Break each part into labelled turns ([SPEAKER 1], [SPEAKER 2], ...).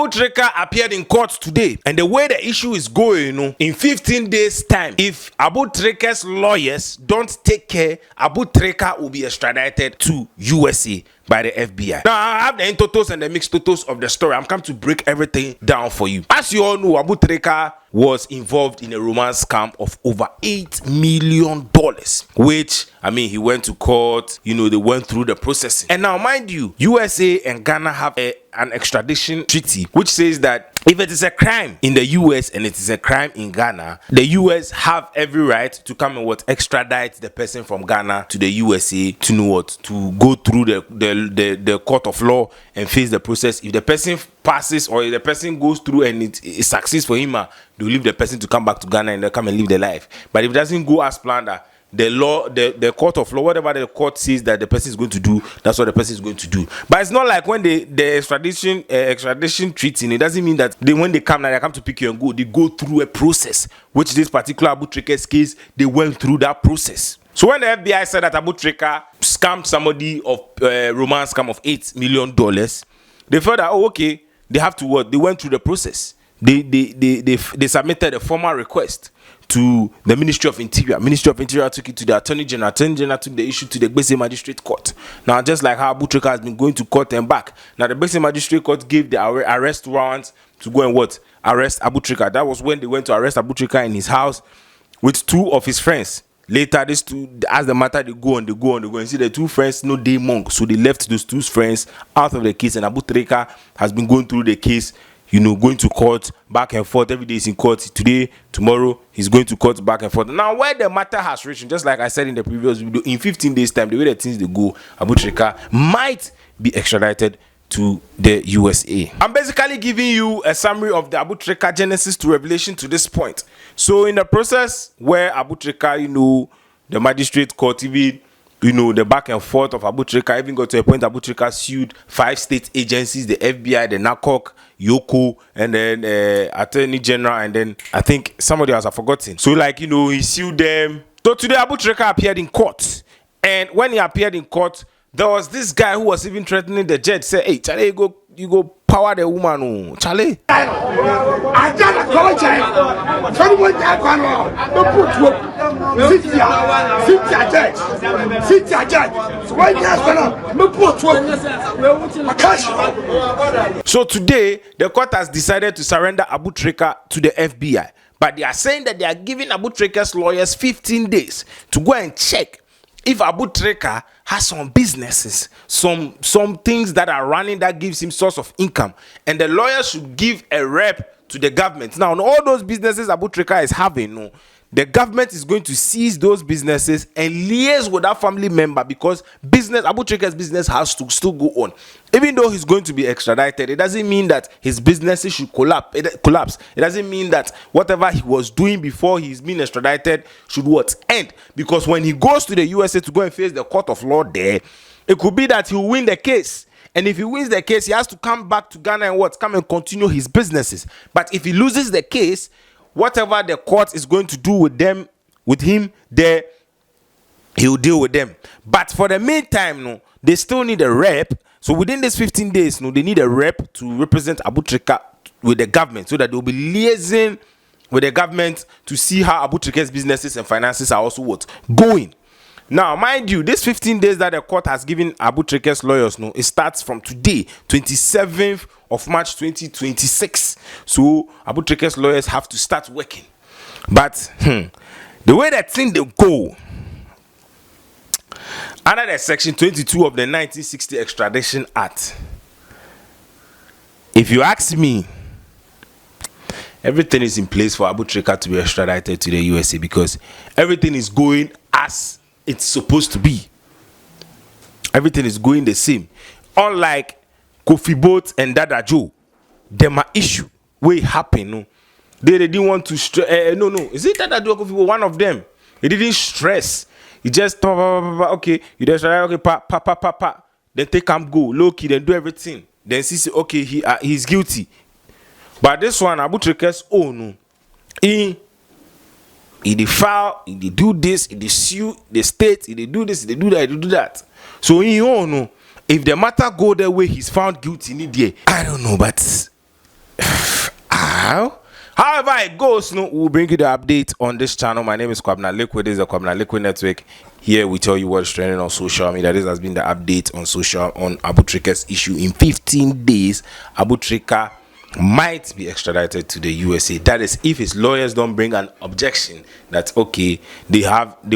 [SPEAKER 1] Abu Trica appeared in court today, and the way the issue is going, in 15 days time, if Abu Trica's lawyers don't take care, Abu Trica will be extradited to USA by the FBI. Now, I have the in totals and the mixed totals of the story. I'm come to break everything down for you. As you all know, Abu Trica was involved in a romance scam of over $8 million, which, I mean, he went to court, they went through the processing. And now, mind you, USA and Ghana have an extradition treaty, which says that if it is a crime in the US and it is a crime in Ghana, the US have every right to come and extradite the person from Ghana to the USA to go through the court of law and face the process. If the person passes or if the person goes through and it succeeds for him, they'll leave the person to come back to Ghana and they'll come and live their life. But if it doesn't go as planned, the court of law, whatever the court says that the person is going to do, that's what the person is going to do. But it's not like when the extradition treaty, it doesn't mean that when they come to pick you and go, they go through a process, which this particular Abu Trica's case, they went through that process. So when the FBI said that Abu Trica scammed somebody of romance scam of $8 million, they felt that, okay, they have to what? They went through the process. They submitted a formal request to the Ministry of Interior. Ministry of Interior took it to the Attorney General. Attorney General took the issue to the Basic Magistrate Court. Now, just like how Abu Trica has been going to court and back. Now, the Basic Magistrate Court gave the arrest warrant to go and arrest Abu Trica. That was when they went to arrest Abu Trica in his house with two of his friends. Later, these two, as the matter they go on, and see the two friends no day monk. So they left those two friends out of the case, and Abu Trica has been going through the case, going to court, back and forth. Every day he's in court. Today, tomorrow, he's going to court, back and forth. Now, where the matter has reached, just like I said in the previous video, in 15 days' time, the way the things they go, Abu Trica might be extradited to the USA. I'm basically giving you a summary of the Abu Trica genesis to revelation to this point. So, in the process where Abu Trica, the magistrate court, even the back and forth of Abu Trica even got to a point Abu Trica sued 5 state agencies, the FBI, the NACOC, Yoko, and then Attorney General, and then I think somebody else I've forgotten. So he sued them. So today Abu Trica appeared in court. And when he appeared in court, there was this guy who was even threatening the judge, say, hey, Charlie, you go power the woman, oh, Charlie. I got a college. Someone that So today, the court has decided to surrender Abu Trica to the FBI. But they are saying that they are giving Abu Trica's lawyers 15 days to go and check if Abu Trica has some businesses, some things that are running that gives him source of income, and the lawyer should give a rep to the government. Now, on all those businesses Abu Trica is having, the government is going to seize those businesses and liaise with that family member, because Abu Trica's business has to still go on. Even though he's going to be extradited, it doesn't mean that his businesses should collapse. It doesn't mean that whatever he was doing before he's been extradited should end. Because when he goes to the USA to go and face the court of law there, it could be that he'll win the case. And if he wins the case, he has to come back to Ghana and come and continue his businesses. But if he loses the case, whatever the court is going to do with him there, he'll deal with them. But for the meantime, they still need a rep. So within these 15 days, they need a rep to represent Abu Trica with the government, so that they'll be liaising with the government to see how Abu Trica's businesses and finances are also going. Now, mind you, this 15 days that the court has given Abu Trica's lawyers, it starts from today, 27th of March 2026. So Abu Trica's lawyers have to start working. But the way that thing they go, under the section 22 of the 1960 Extradition Act, if you ask me, everything is in place for Abu Trica to be extradited to the USA, because everything is going as it's supposed to be. Everything is going the same. Unlike Kofi Boat and Dada Joe, them are issue where it happened. They didn't want to stress. No. Is it Dada Joe or Kofi Boat? One of them. He didn't stress. He just okay. You just okay. Pa. Then take him go. Low key. Then do everything. Then see okay. He's guilty. But this one, Abu Trica's own. He dey file, he dey do this, he dey sue the state, he dey do this, he dey do that, he dey do that. So if the matter go the way he's found guilty in there, I don't know, but How? However it goes, no, we'll bring you the update on this channel. My name is Kwabena Liquid. This is the Kwabena Liquid Network. Here we tell you what's trending on social media. This has been the update on Abu Trica's issue. In 15 days, Abu Trica might be extradited to the USA. That is, if his lawyers don't bring an objection that okay, they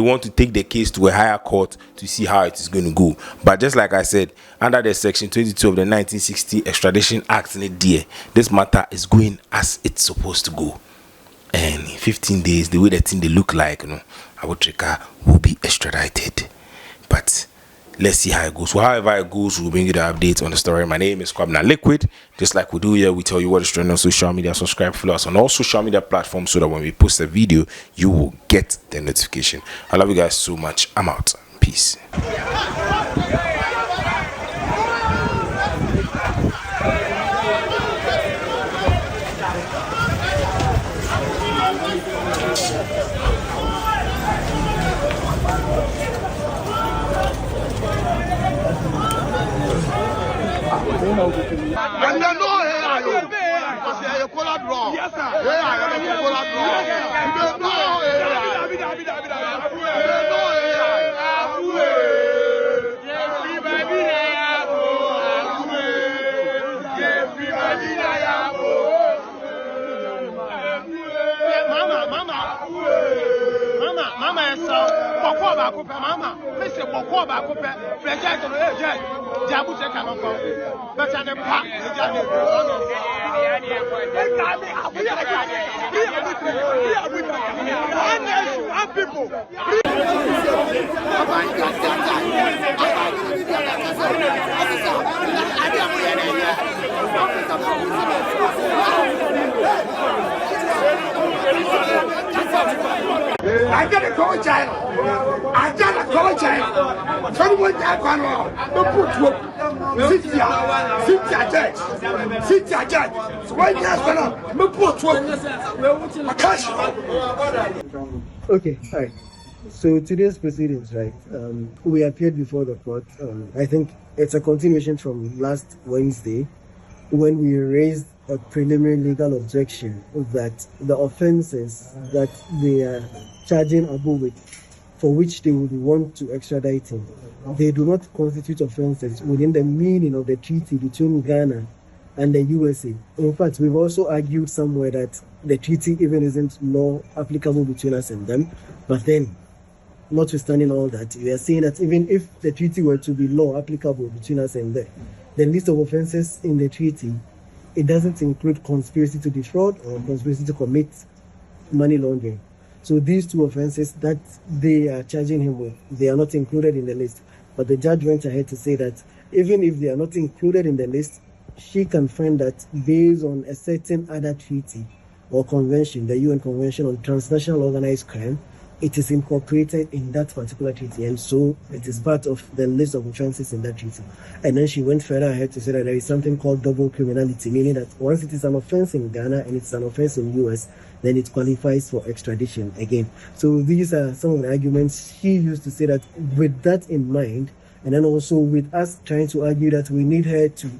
[SPEAKER 1] want to take the case to a higher court to see how it is going to go. But just like I said, under the section 22 of the 1960 Extradition Act, this matter is going as it's supposed to go. And in 15 days, the way the thing they look like, Abu Trica will be extradited. But let's see how it goes. So however it goes, we'll bring you the updates on the story. My name is Kwabena Liquid. Just like we do here, we tell you what is trending on social media. Subscribe, follow us on all social media platforms so that when we post a video, you will get the notification. I love you guys so much. I'm out. Peace.
[SPEAKER 2] Mama, listen, I got a call child. I got a call child. Someone that one no put sit your judge. So why you ask no put cash.
[SPEAKER 3] Okay, all right. So today's proceedings, right? We appeared before the court. I think it's a continuation from last Wednesday when we raised a preliminary legal objection that the offenses that they are charging Abu with, for which they would want to extradite him, they do not constitute offenses within the meaning of the treaty between Ghana and the USA. In fact, we've also argued somewhere that the treaty even isn't law applicable between us and them. But then, notwithstanding all that, we are saying that even if the treaty were to be law applicable between us and them, the list of offenses in the treaty, it doesn't include conspiracy to defraud or conspiracy to commit money laundering. So these two offenses that they are charging him with, they are not included in the list. But the judge went ahead to say that even if they are not included in the list, she can find that based on a certain other treaty or convention, the UN Convention on Transnational Organized Crime, it is incorporated in that particular treaty, and so it is part of the list of offenses in that treaty. And then she went further ahead to say that there is something called double criminality, meaning that once it is an offense in Ghana and it's an offense in the US, then it qualifies for extradition again. So these are some of the arguments she used to say that with that in mind, and then also with us trying to argue that we need her to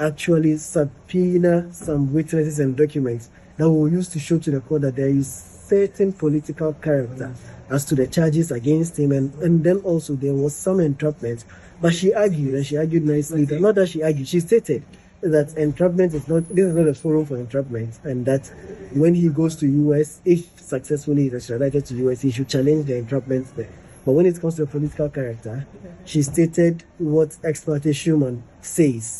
[SPEAKER 3] actually subpoena some witnesses and documents that we will use to show to the court that there is certain political character as to the charges against him, and then also there was some entrapment. But she argued, and she argued nicely, that not that she argued, she stated that entrapment is not, this is not a forum for entrapment, and that when he goes to US, if successfully is extradited to US, he should challenge the entrapment there. But when it comes to the political character, she stated what ex parte Schumann says.